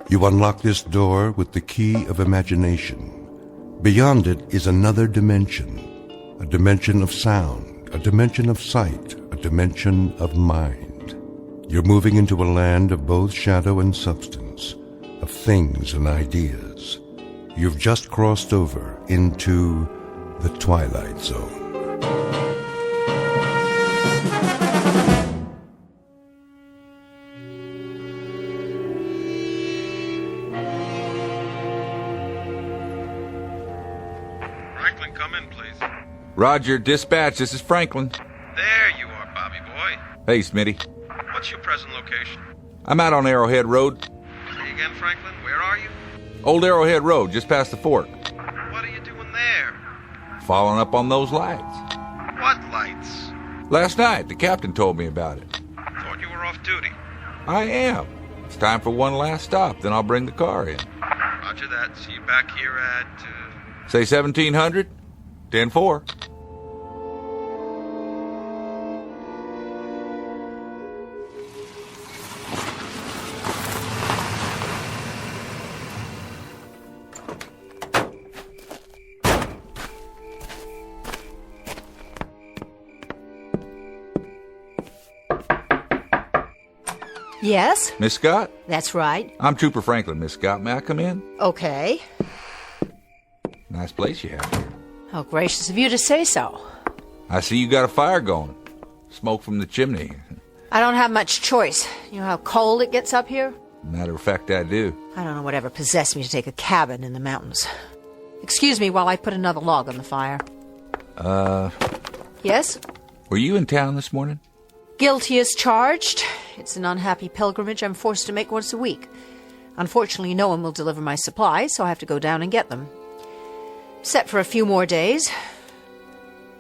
You unlock this door with the key of imagination. Beyond it is another dimension, a dimension of sound, a dimension of sight, a dimension of mind. You're moving into a land of both shadow and substance, of things and ideas. You've just crossed over into the Twilight Zone. Franklin, come in, please. Roger, dispatch, this is Franklin. There you are, Bobby boy. Hey, Smitty. What's your present location? I'm out on Arrowhead Road. Say again, Franklin, where are you? Old Arrowhead Road, just past the fork. What are you doing there? Following up on those lights. What lights? Last night, the captain told me about it. Thought you were off duty. I am. It's time for one last stop, then I'll bring the car in. Roger that. See you back here at... Say 1700? 10-4. Yes? Miss Scott? That's right. I'm Trooper Franklin, Miss Scott. May I come in? Okay. Nice place you have here. How gracious of you to say so. I see you got a fire going. Smoke from the chimney. I don't have much choice. You know how cold it gets up here? Matter of fact, I do. I don't know whatever possessed me to take a cabin in the mountains. Excuse me while I put another log on the fire. Yes? Were you in town this morning? Guilty as charged. It's an unhappy pilgrimage I'm forced to make once a week. Unfortunately, no one will deliver my supplies, so I have to go down and get them. Set for a few more days.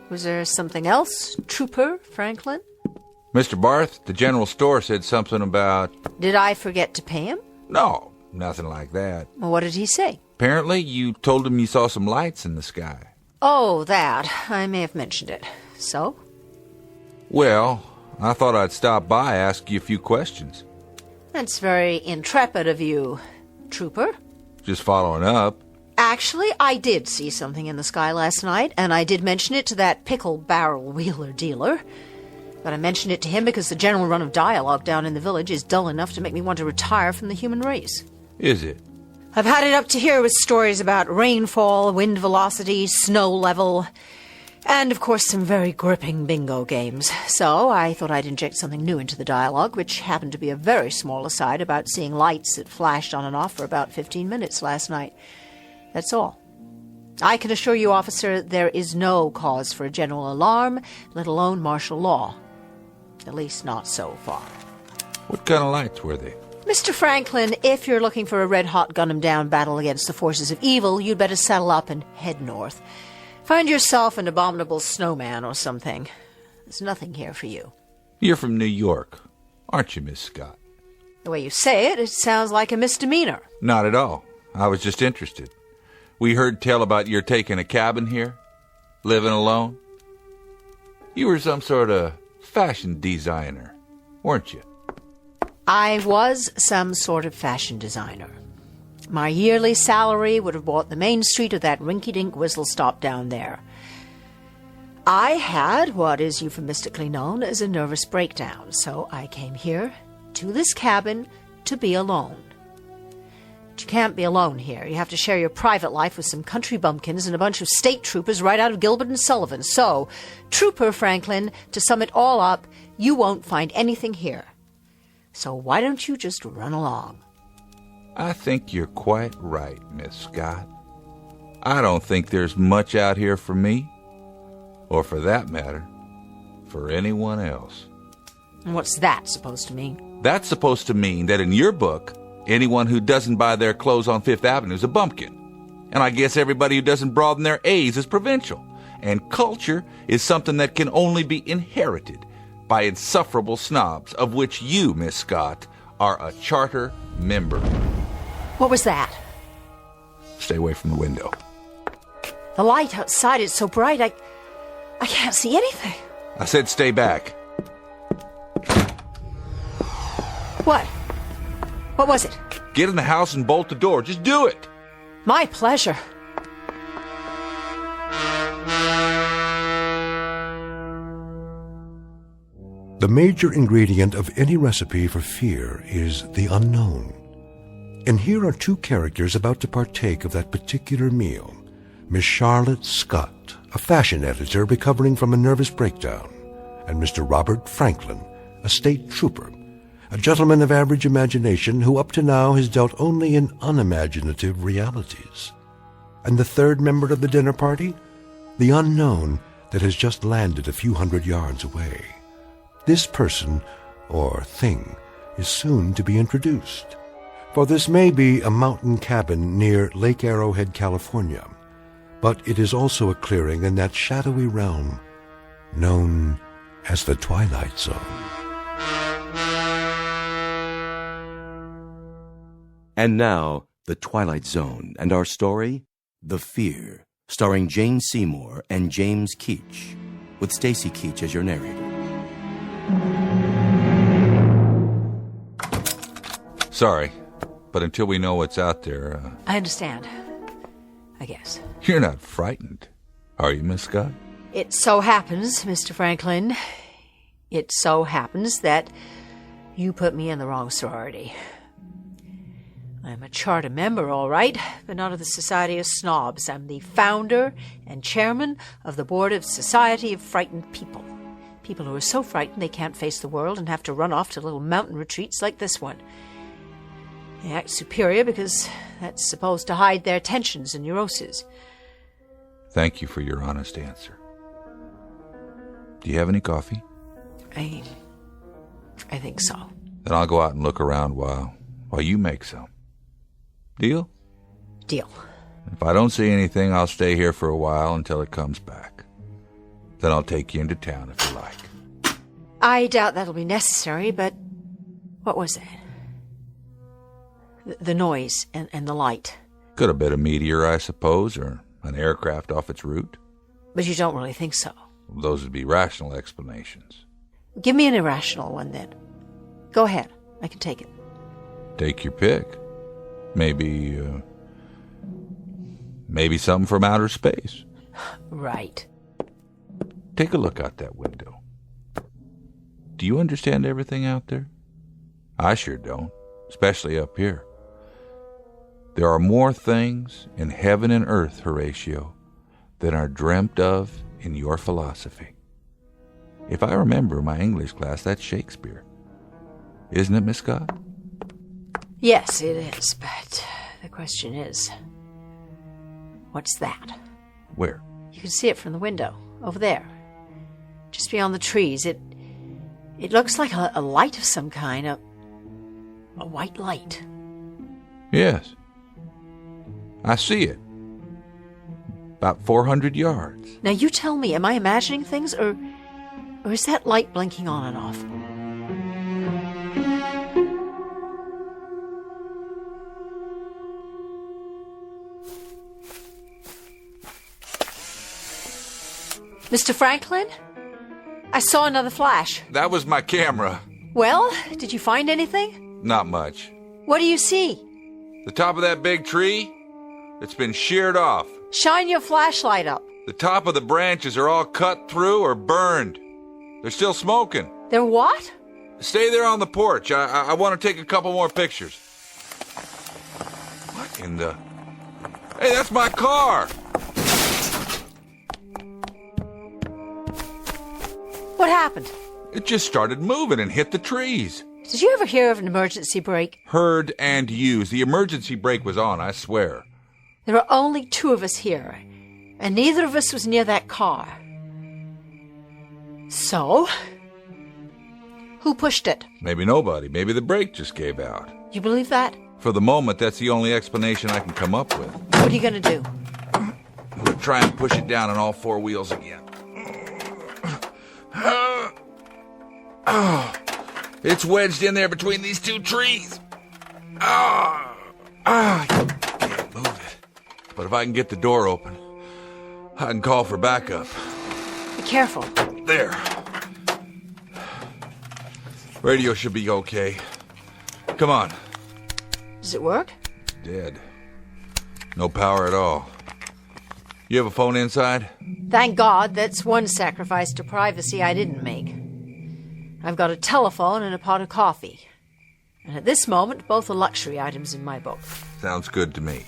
Was there something else, Trooper Franklin? Mr. Barth, the general store said something about... Did I forget to pay him? No, nothing like that. Well, what did he say? Apparently, you told him you saw some lights in the sky. Oh, that. I may have mentioned it. So? Well, I thought I'd stop by, ask you a few questions. That's very intrepid of you, Trooper. Just following up. Actually, I did see something in the sky last night, and I did mention it to that pickle barrel wheeler dealer. But I mentioned it to him because the general run of dialogue down in the village is dull enough to make me want to retire from the human race. Is it? I've had it up to here with stories about rainfall, wind velocity, snow level, and, of course, some very gripping bingo games. So I thought I'd inject something new into the dialogue, which happened to be a very small aside about seeing lights that flashed on and off for about 15 minutes last night. That's all. I can assure you, officer, there is no cause for a general alarm, let alone martial law. At least not so far. What kind of lights were they? Mr. Franklin, if you're looking for a red-hot gun-em-down battle against the forces of evil, you'd better saddle up and head north. Find yourself an abominable snowman or something. There's nothing here for you. You're from New York, aren't you, Miss Scott? The way you say it, it sounds like a misdemeanor. Not at all. I was just interested. We heard tell about your taking a cabin here, living alone. You were some sort of fashion designer, weren't you? I was some sort of fashion designer. My yearly salary would have bought the main street of that rinky-dink whistle-stop down there. I had what is euphemistically known as a nervous breakdown, so I came here to this cabin to be alone. But you can't be alone here. You have to share your private life with some country bumpkins and a bunch of state troopers right out of Gilbert and Sullivan. So, Trooper Franklin, to sum it all up, you won't find anything here. So why don't you just run along? I think you're quite right, Miss Scott. I don't think there's much out here for me, or for that matter, for anyone else. And what's that supposed to mean? That's supposed to mean that in your book, anyone who doesn't buy their clothes on Fifth Avenue is a bumpkin. And I guess everybody who doesn't broaden their A's is provincial. And culture is something that can only be inherited by insufferable snobs, of which you, Miss Scott, are a charter member. What was that? Stay away from the window. The light outside is so bright, I can't see anything. I said stay back. What? What was it? Get in the house and bolt the door. Just do it. My pleasure. The major ingredient of any recipe for fear is the unknown. And here are two characters about to partake of that particular meal. Miss Charlotte Scott, a fashion editor recovering from a nervous breakdown, and Mr. Robert Franklin, a state trooper, a gentleman of average imagination who up to now has dealt only in unimaginative realities. And the third member of the dinner party? The unknown that has just landed a few hundred yards away. This person, or thing, is soon to be introduced. For this may be a mountain cabin near Lake Arrowhead, California, but it is also a clearing in that shadowy realm known as the Twilight Zone. And now, The Twilight Zone, and our story, The Fear, starring Jane Seymour and James Keach, with Stacy Keach as your narrator. Sorry, but until we know what's out there, I understand. I guess. You're not frightened, are you, Miss Scott? It so happens, Mr. Franklin, it so happens that you put me in the wrong sorority. I'm a charter member, all right, but not of the Society of Snobs. I'm the founder and chairman of the board of Society of Frightened People. People who are so frightened they can't face the world and have to run off to little mountain retreats like this one. They act superior because that's supposed to hide their tensions and neuroses. Thank you for your honest answer. Do you have any coffee? I think so. Then I'll go out and look around while you make some. Deal? Deal. If I don't see anything, I'll stay here for a while until it comes back. Then I'll take you into town if you like. I doubt that'll be necessary, but what was that? The noise and the light. Could have been a meteor, I suppose, or an aircraft off its route. But you don't really think so? Those would be rational explanations. Give me an irrational one, then. Go ahead. I can take it. Take your pick. Maybe something from outer space. Right. Take a look out that window. Do you understand everything out there? I sure don't, especially up here. There are more things in heaven and earth, Horatio, than are dreamt of in your philosophy. If I remember my English class, that's Shakespeare. Isn't it, Miss Scott? Yes, it is, but the question is, what's that? Where? You can see it from the window, over there. Just beyond the trees. It looks like a light of some kind, a white light. Yes. I see it. About 400 yards. Now you tell me, am I imagining things, or is that light blinking on and off? Mr. Franklin? I saw another flash. That was my camera. Well, did you find anything? Not much. What do you see? The top of that big tree? It's been sheared off. Shine your flashlight up. The top of the branches are all cut through or burned. They're still smoking. They're what? Stay there on the porch. I want to take a couple more pictures. What in the... Hey, that's my car! What happened? It just started moving and hit the trees. Did you ever hear of an emergency brake? Heard and used. The emergency brake was on, I swear. There are only two of us here, and neither of us was near that car. So, who pushed it? Maybe nobody. Maybe the brake just gave out. You believe that? For the moment, that's the only explanation I can come up with. What are you going to do? I'm going to try and push it down on all four wheels again. Oh, it's wedged in there between these two trees. I can't move it. But if I can get the door open, I can call for backup. Be careful. There. Radio should be okay. Come on. Does it work? Dead. No power at all. You have a phone inside? Thank God, that's one sacrifice to privacy I didn't make. I've got a telephone and a pot of coffee. And at this moment, both are luxury items in my book. Sounds good to me.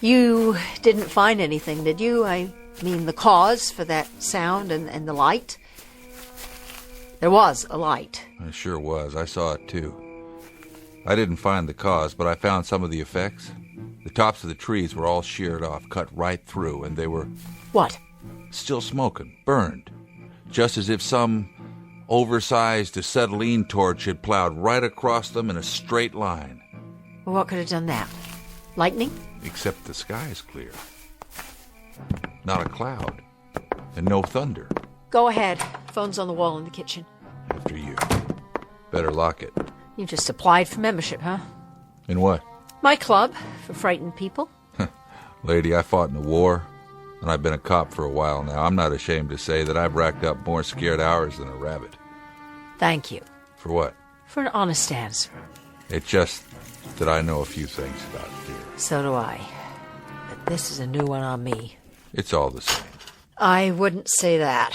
You didn't find anything, did you? I mean, the cause for that sound and the light? There was a light. It sure was. I saw it too. I didn't find the cause, but I found some of the effects. The tops of the trees were all sheared off, cut right through, and they were... What? Still smoking, burned. Just as if some oversized acetylene torch had plowed right across them in a straight line. Well, what could have done that? Lightning? Except the sky is clear. Not a cloud. And no thunder. Go ahead. Phone's on the wall in the kitchen. After you. Better lock it. You just applied for membership, huh? In what? My club, for frightened people. Lady, I fought in the war, and I've been a cop for a while now. I'm not ashamed to say that I've racked up more scared hours than a rabbit. Thank you. For what? For an honest answer. It's just that I know a few things about fear. So do I. But this is a new one on me. It's all the same. I wouldn't say that.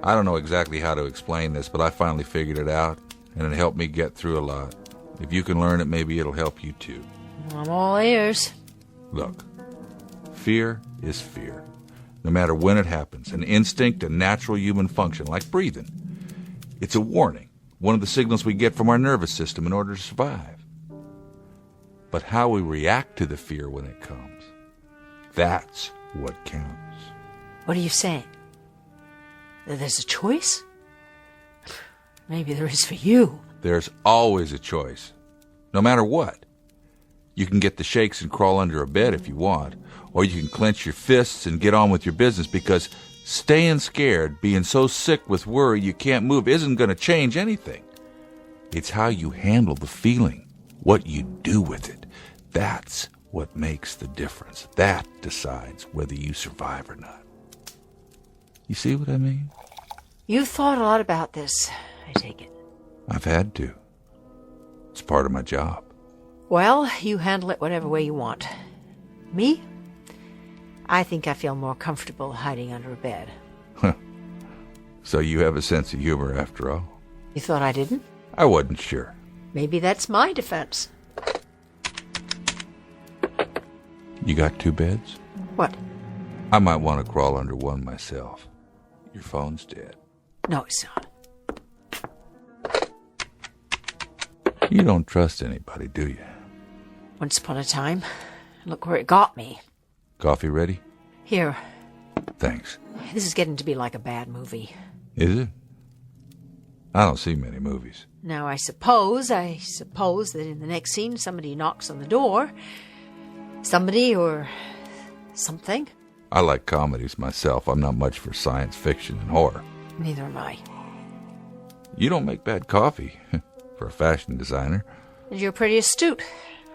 I don't know exactly how to explain this, but I finally figured it out, and it helped me get through a lot. If you can learn it, maybe it'll help you too. I'm all ears. Look, fear is fear. No matter when it happens, an instinct, a natural human function, like breathing. It's a warning, one of the signals we get from our nervous system in order to survive. But how we react to the fear when it comes, that's what counts. What are you saying? That there's a choice? Maybe there is for you. There's always a choice, no matter what. You can get the shakes and crawl under a bed if you want, or you can clench your fists and get on with your business, because staying scared, being so sick with worry you can't move isn't going to change anything. It's how you handle the feeling, what you do with it. That's what makes the difference. That decides whether you survive or not. You see what I mean? You've thought a lot about this, I take it. I've had to. It's part of my job. Well, you handle it whatever way you want. Me? I think I feel more comfortable hiding under a bed. So you have a sense of humor after all? You thought I didn't? I wasn't sure. Maybe that's my defense. You got 2 beds? What? I might want to crawl under one myself. Your phone's dead. No, it's not. You don't trust anybody, do you? Once upon a time. Look where it got me. Coffee ready? Here. Thanks. This is getting to be like a bad movie. Is it? I don't see many movies. Now, I suppose that in the next scene somebody knocks on the door. Somebody or something. I like comedies myself. I'm not much for science fiction and horror. Neither am I. You don't make bad coffee for a fashion designer. And you're pretty astute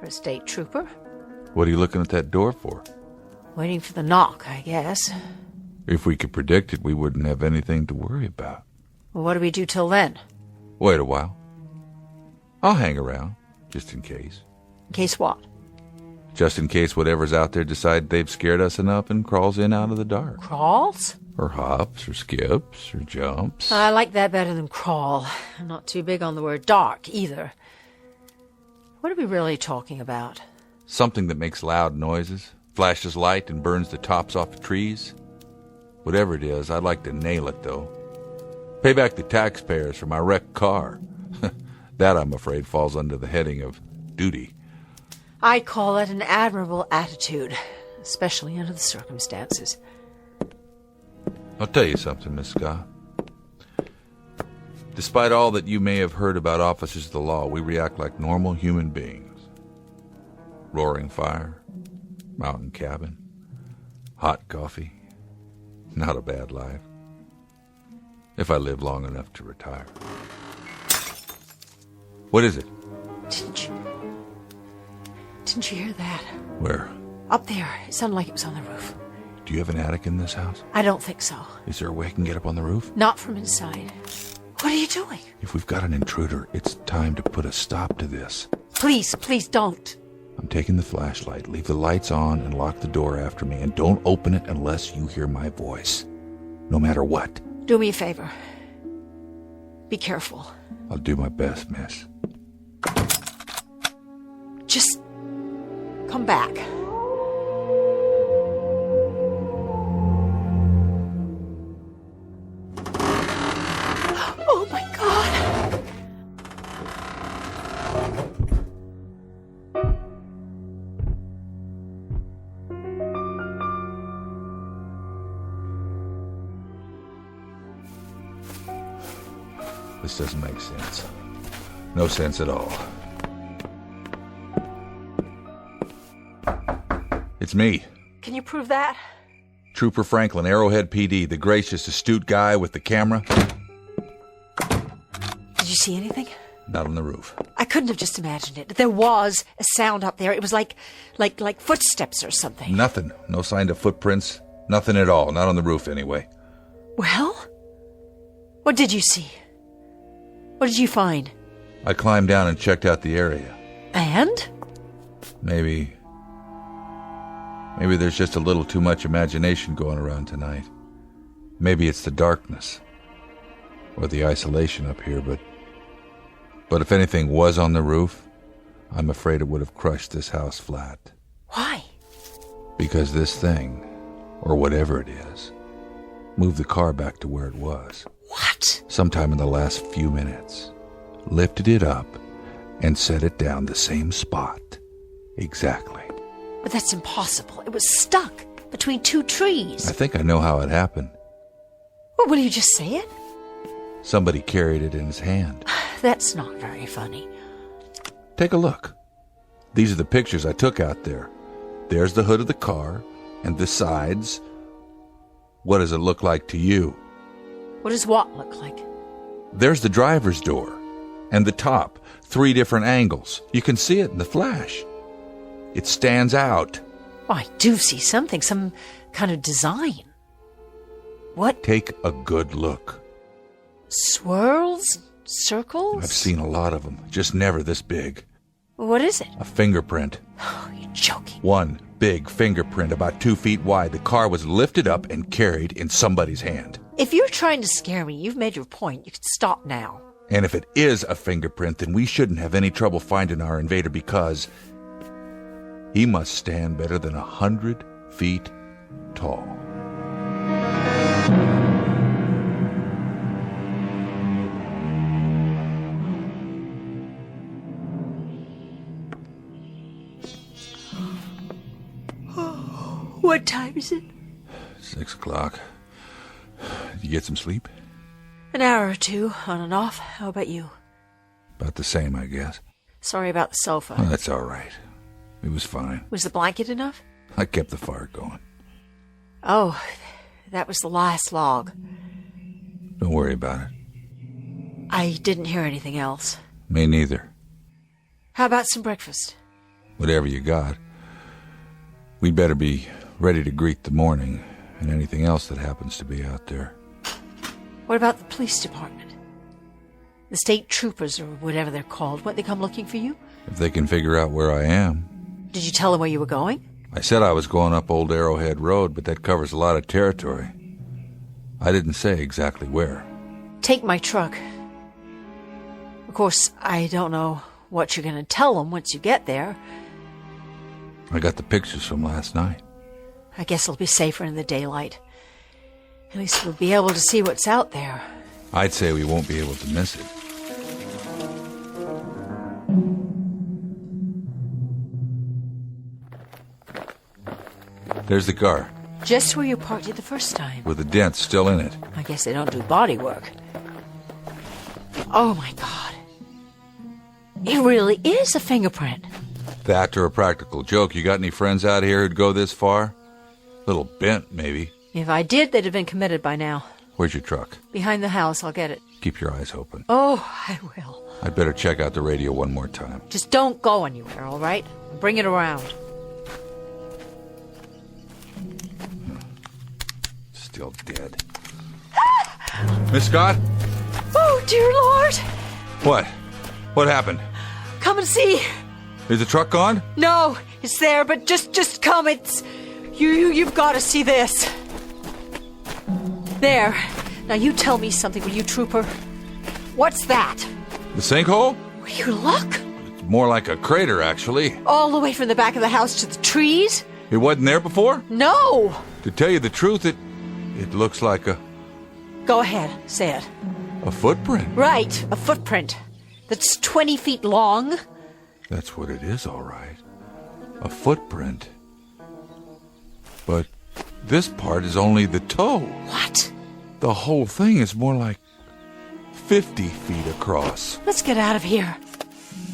for a state trooper. What are you looking at that door for? Waiting for the knock, I guess. If we could predict it, we wouldn't have anything to worry about. Well, what do we do till then? Wait a while. I'll hang around, just in case. In case what? Just in case whatever's out there decide they've scared us enough and crawls in out of the dark. Crawls? Or hops, or skips, or jumps. I like that better than crawl. I'm not too big on the word dark, either. What are we really talking about? Something that makes loud noises, flashes light, and burns the tops off the trees. Whatever it is, I'd like to nail it, though. Pay back the taxpayers for my wrecked car. That, I'm afraid, falls under the heading of duty. I call it an admirable attitude, especially under the circumstances. I'll tell you something, Miss Scott. Despite all that you may have heard about officers of the law, we react like normal human beings. Roaring fire, mountain cabin, hot coffee. Not a bad life. If I live long enough to retire. What is it? Didn't you hear that? Where? Up there. It sounded like it was on the roof. Do you have an attic in this house? I don't think so. Is there a way I can get up on the roof? Not from inside. What are you doing? If we've got an intruder, it's time to put a stop to this. Please, please don't. I'm taking the flashlight. Leave the lights on and lock the door after me, and don't open it unless you hear my voice. No matter what. Do me a favor. Be careful. I'll do my best, miss. Just come back. Oh my God! This doesn't make sense. No sense at all. It's me. Can you prove that? Trooper Franklin, Arrowhead PD, the gracious, astute guy with the camera. Did you see anything? Not on the roof. I couldn't have just imagined it. There was a sound up there. It was like footsteps or something. Nothing. No sign of footprints. Nothing at all. Not on the roof, anyway. Well? What did you see? What did you find? I climbed down and checked out the area. And? Maybe there's just a little too much imagination going around tonight. Maybe it's the darkness. Or the isolation up here, but if anything was on the roof, I'm afraid it would have crushed this house flat. Why? Because this thing, or whatever it is, moved the car back to where it was. What? Sometime in the last few minutes. Lifted it up and set it down the same spot. Exactly. But that's impossible. It was stuck between two trees. I think I know how it happened. Well, will you just say it? Somebody carried it in his hand. That's not very funny. Take a look. These are the pictures I took out there. There's the hood of the car and the sides. What does it look like to you? What does what look like? There's the driver's door and the top. 3 different angles. You can see it in the flash. It stands out. Oh, I do see something, some kind of design. What? Take a good look. Swirls? Circles? I've seen a lot of them, just never this big. What is it? A fingerprint. Oh, you're joking. One big fingerprint about 2 feet wide. The car was lifted up and carried in somebody's hand. If you're trying to scare me, you've made your point. You can stop now. And if it is a fingerprint, then we shouldn't have any trouble finding our invader because he must stand better than 100 feet tall. What time is it? 6 o'clock. Did you get some sleep? An hour or two, on and off. How about you? About the same, I guess. Sorry about the sofa. Oh, that's all right. It was fine. Was the blanket enough? I kept the fire going. Oh, that was the last log. Don't worry about it. I didn't hear anything else. Me neither. How about some breakfast? Whatever you got. We'd better be ready to greet the morning and anything else that happens to be out there. What about the police department? The state troopers, or whatever they're called, won't they come looking for you? If they can figure out where I am. Did you tell them where you were going? I said I was going up Old Arrowhead Road, but that covers a lot of territory. I didn't say exactly where. Take my truck. Of course, I don't know what you're going to tell them once you get there. I got the pictures from last night. I guess it'll be safer in the daylight. At least we'll be able to see what's out there. I'd say we won't be able to miss it. There's the car, Just where you parked it the first time. with the dent still in it. I guess they don't do body work. Oh my God. It really is a fingerprint. That or a practical joke. You got any friends out here who'd go this far? Little bent, maybe. If I did, they'd have been committed by now. Where's your truck? Behind the house, I'll get it. Keep your eyes open. Oh, I will. I'd better check out the radio one more time. Just don't go anywhere, all right? Bring it around. Still dead. Miss Scott? Oh, dear Lord. What? What happened? Come and see. Is the truck gone? No, it's there, but just come. It's you've got to see this. There. Now you tell me something, will you, trooper? What's that? The sinkhole? Will you look? It's more like a crater, actually. All the way from the back of the house to the trees? It wasn't there before? No. To tell you the truth, it looks like Go ahead, say it. a footprint. Right, a footprint that's 20 feet long. That's what it is, all right. A footprint. But this part is only the toe. What? The whole thing is more like 50 feet across. Let's get out of here.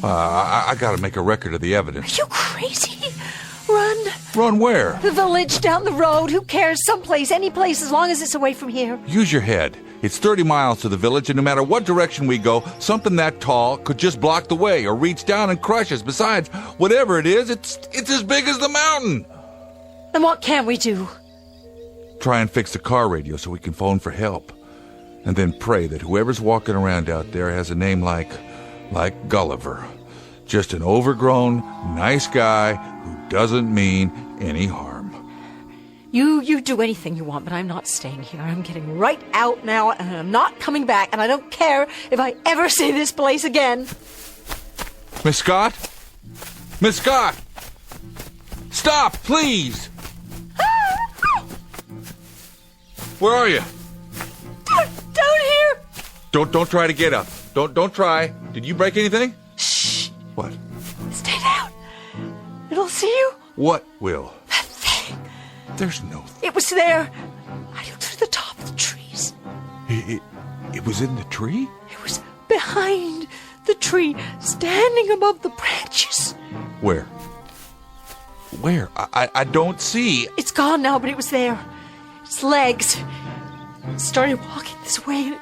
I gotta make a record of the evidence. Are you crazy? Run. Run where? The village, down the road. Who cares? Someplace, any place, as long as it's away from here. Use your head. It's 30 miles to the village, and no matter what direction we go, something that tall could just block the way or reach down and crush us. Besides, whatever it is, it's as big as the mountain. Then what can we do? Try and fix the car radio so we can phone for help. And then pray that whoever's walking around out there has a name like Gulliver. Just an overgrown, nice guy who doesn't mean any harm. You do anything you want, but I'm not staying here. I'm getting right out now, and I'm not coming back, and I don't care if I ever see this place again. Miss Scott? Miss Scott! Stop, please! Where are you? Down here! Don't try to get up. Don't try. Did you break anything? Shh! What? Stay down. It'll see you. What will? That thing. There's no... It was there. I looked through the top of the trees. It was in the tree? It was behind the tree, standing above the branches. Where? Where? I don't see. It's gone now, but it was there. Its legs. It started walking this way.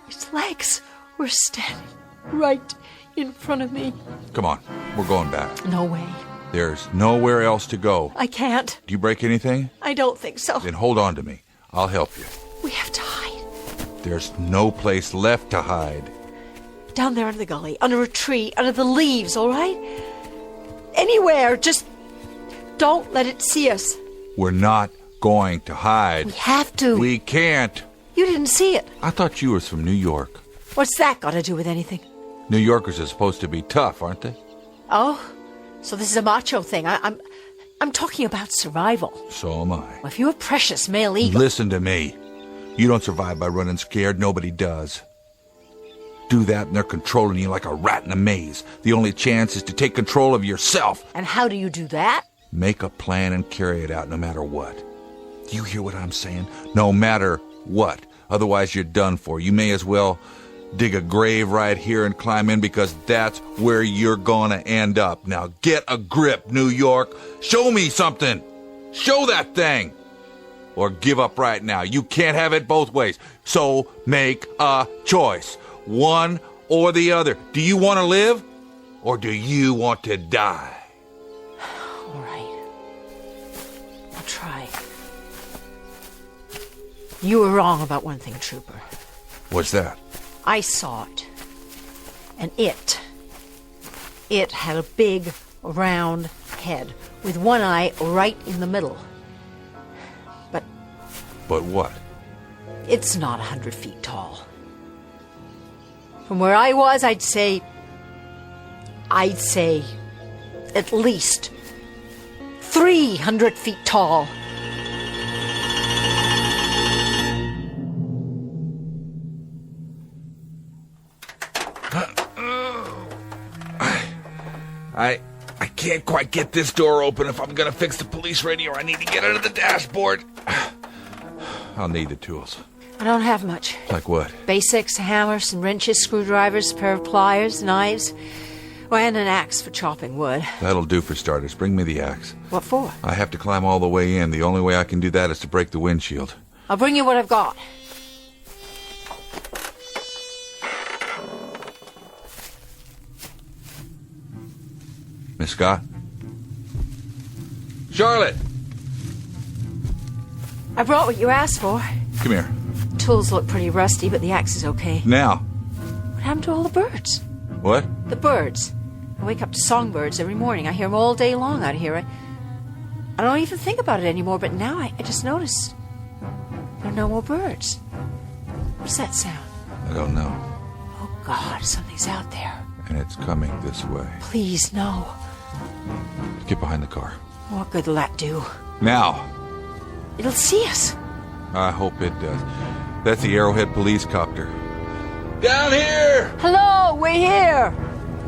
Its legs were standing right in front of me. Come on. We're going back. No way. There's nowhere else to go. I can't. Do you break anything? I don't think so. Then hold on to me. I'll help you. We have to hide. There's no place left to hide. Down there under the gully, under a tree, under the leaves, all right? Anywhere, just don't let it see us. We're not going to hide. We have to. We can't. You didn't see it. I thought you was from New York. What's that got to do with anything? New Yorkers are supposed to be tough, aren't they? Oh, so this is a macho thing. I'm talking about survival. So am I. Well, if you're a precious male eagle... Listen to me. You don't survive by running scared. Nobody does. Do that and they're controlling you like a rat in a maze. The only chance is to take control of yourself. And how do you do that? Make a plan and carry it out no matter what. Do you hear what I'm saying? No matter what. Otherwise you're done for. You may as well dig a grave right here and climb in because that's where you're gonna end up. Now get a grip, New York. Show me something. Show that thing. Or give up right now. You can't have it both ways. So make a choice. One or the other. Do you want to live or do you want to die? All right. I'll try. You were wrong about one thing, Trooper. What's that? I saw it. And it had a big, round head with one eye right in the middle. But what? It's not 100 feet tall. From where I was, I'd say at least 300 feet tall. I can't quite get this door open. If I'm gonna fix the police radio, I need to get under the dashboard. I'll need the tools. I don't have much. Like what? Basics, hammers, some wrenches, screwdrivers, a pair of pliers, knives, and an axe for chopping wood. That'll do for starters. Bring me the axe. What for? I have to climb all the way in. The only way I can do that is to break the windshield. I'll bring you what I've got. Miss Scott? Charlotte! I brought what you asked for. Come here. Tools look pretty rusty, but the axe is okay. Now. What happened to all the birds? What? The birds. I wake up to songbirds every morning. I hear them all day long out here. I don't even think about it anymore, but now I just notice there are no more birds. What's that sound? I don't know. Oh, God, something's out there. And it's coming this way. Please, no. Get behind the car. What good will that do? Now. It'll see us. I hope it does. That's the Arrowhead police copter. Down here! Hello, we're here.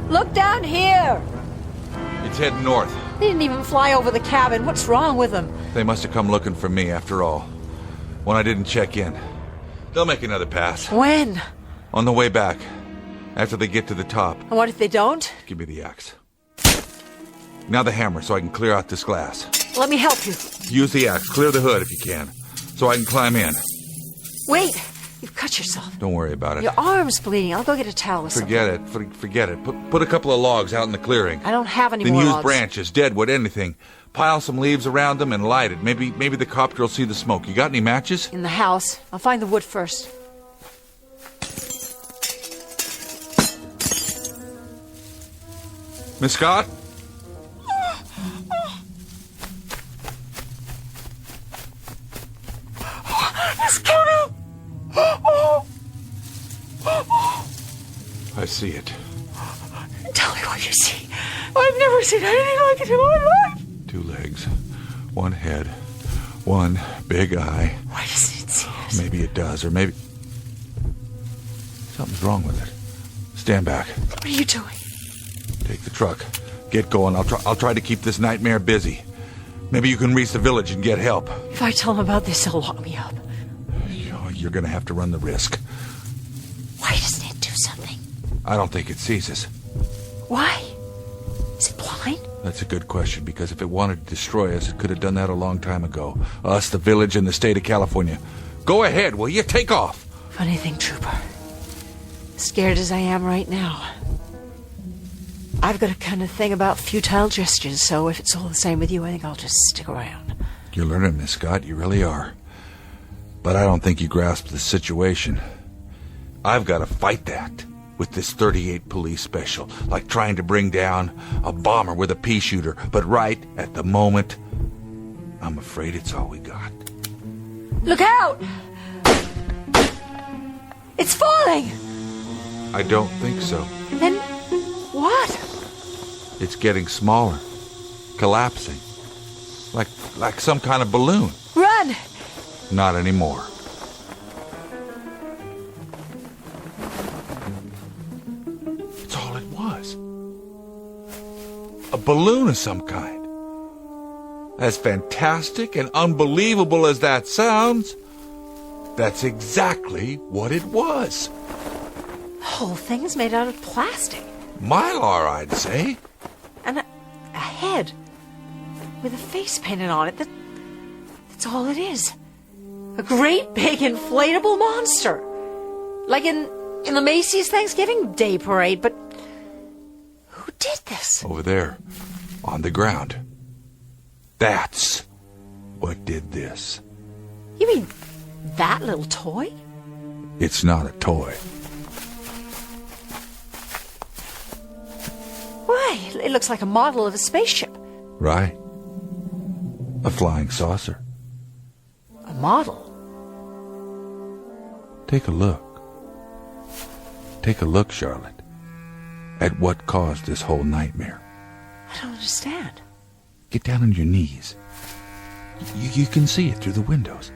Look down here. It's heading north. They didn't even fly over the cabin. What's wrong with them? They must have come looking for me after all. When I didn't check in. They'll make another pass. When? On the way back. After they get to the top. And what if they don't? Give me the axe. Now the hammer so I can clear out this glass. Let me help you. Use the axe. Clear the hood if you can. So I can climb in. Wait. You've cut yourself. Don't worry about it. Your arm's bleeding. I'll go get a towel or Forget it. Forget it. Put a couple of logs out in the clearing. I don't have any then more use logs. branches, deadwood, anything. Pile some leaves around them and light it. Maybe the copter will see the smoke. You got any matches? In the house. I'll find the wood first. Miss Scott? I see it. Tell me what you see. I've never seen anything like it in my life. 2 legs, 1 head, 1 big eye. Why doesn't it see us? Maybe it does, or maybe... Something's wrong with it. Stand back. What are you doing? Take the truck. Get going. I'll try to keep this nightmare busy. Maybe you can reach the village and get help. If I tell them about this, they'll lock me up. You're going to have to run the risk. Why doesn't it do something? I don't think it sees us. Why? Is it blind? That's a good question, because if it wanted to destroy us, it could have done that a long time ago. Us, the village, and the state of California. Go ahead, will you? Take off. Funny thing, Trooper. Scared as I am right now. I've got a kind of thing about futile gestures, so if it's all the same with you, I think I'll just stick around. You're learning, Miss Scott. You really are. But I don't think you grasp the situation. I've got to fight that with this 38 police special, like trying to bring down a bomber with a pea shooter. But right at the moment, I'm afraid it's all we got. Look out! It's falling! I don't think so. Then what? It's getting smaller, collapsing, like some kind of balloon. Run! Not anymore. It's all it was. A balloon of some kind. As fantastic and unbelievable as that sounds, that's exactly what it was. The whole thing is made out of plastic. Mylar, I'd say. And a head with a face painted on it. That's all it is. A great big inflatable monster. Like in the Macy's Thanksgiving Day Parade, but who did this? Over there, on the ground. That's what did this. You mean that little toy? It's not a toy. Why, it looks like a model of a spaceship. Right. A flying saucer. A model? Take a look. Take a look, Charlotte, at what caused this whole nightmare. I don't understand. Get down on your knees. You can see it through the windows,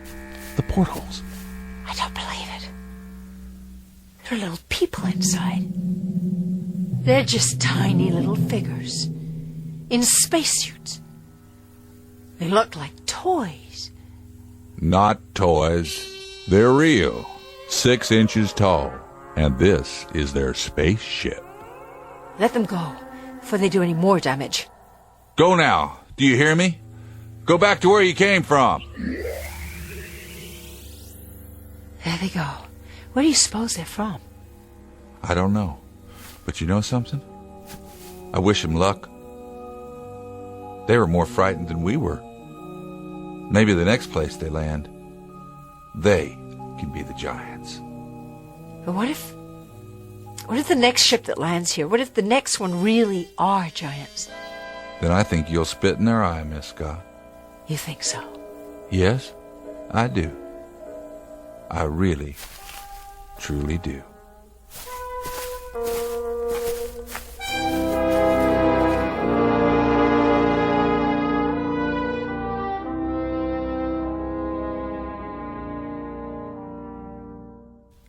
the portholes. I don't believe it. There are little people inside. They're just tiny little figures in spacesuits. They look like toys. Not toys. They're real. 6 inches tall. And this is their spaceship. Let them go before they do any more damage. Go now. Do you hear me? Go back to where you came from. There they go. Where do you suppose they're from? I don't know. But you know something? I wish them luck. They were more frightened than we were. Maybe the next place they land, they can be the giants. But what if What if the next ship that lands here, what if the next one really are giants? Then I think you'll spit in their eye, Miss Scott. You think so? Yes, I do. I really, truly do.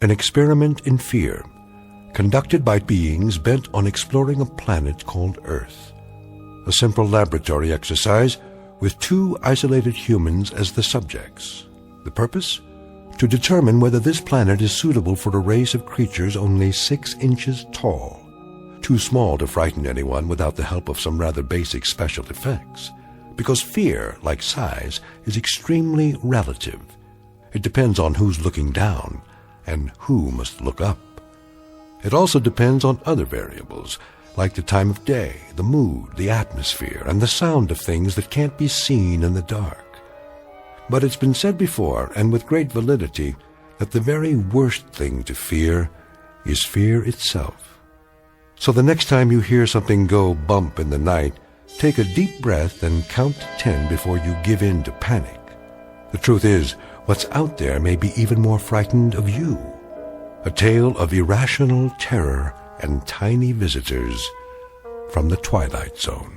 An experiment in fear, conducted by beings bent on exploring a planet called Earth. A simple laboratory exercise with 2 isolated humans as the subjects. The purpose? To determine whether this planet is suitable for a race of creatures only 6 inches tall, too small to frighten anyone without the help of some rather basic special effects. Because fear, like size, is extremely relative. It depends on who's looking down and who must look up. It also depends on other variables, like the time of day, the mood, the atmosphere, and the sound of things that can't be seen in the dark. But it's been said before, and with great validity, that the very worst thing to fear is fear itself. So the next time you hear something go bump in the night, take a deep breath and count to 10 before you give in to panic. The truth is, what's out there may be even more frightened of you. A tale of irrational terror and tiny visitors from the Twilight Zone.